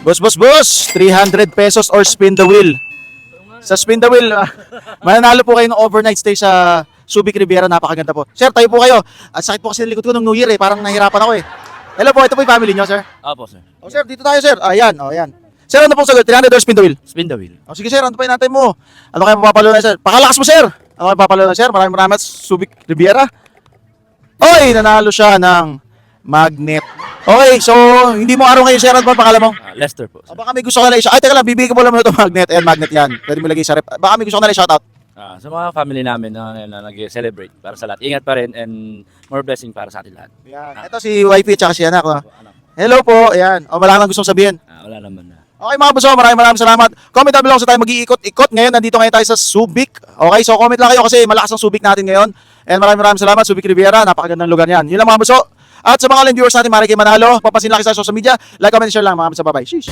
Boss, 300 pesos or spin the wheel. Sa spin the wheel, mananalo po kayo ng overnight stay sa Subic Riviera. Napakaganda po. Sir, tayo po kayo. At sakit po kasi ng likod ko nung New Year eh. Parang nahirapan ako eh. Hello po, ito po yung family nyo, sir. Opo, sir. Oh, sir, dito tayo, sir. Ayan, oh, ayan. Sir, ano pong sagot? 300 or spin the wheel? Spin the wheel. Oh, sige, sir, ano pa yung natin mo? Ano kayo papapalo na, sir? Pakalakas mo, sir. Ano kayo papalo na, sir? Maraming Subic Riviera. Oy, nanalo siya ng magnet. Okay, so hindi mo araw ngayon, sir. Ano ba pangalan mo? Lester po, sir. Baka may gusto ka na i-shout. Ay, teka lang, bibigyan ko mo lang muna itong magnet. Ayan, magnet yan. Pwede mo lagay sa rep. Baka may gusto ka na i-shoutout. Sa mga family namin na nag-celebrate para sa lahat. Ingat pa rin and more blessing para sa atin lahat. Yan. Ito si wifey at si anak. Oh. Anak. Hello po. Ayan. O, wala kang gustong sabihin. Wala naman na. Okay mga buso, maraming salamat. Comment down below sa tayo mag-iikot-ikot. Ngayon, nandito ngayon tayo sa Subic. Okay, so comment lang kayo kasi malakas ang Subic natin ngayon. And maraming salamat, Subic Riviera. Napakagandang lugar yan. Yun lang mga buso. At sa mga viewers natin, maraming kayo manalo. Papansin lang kayo sa social media. Like, comment, share lang mga buso. Bye-bye. Sheesh.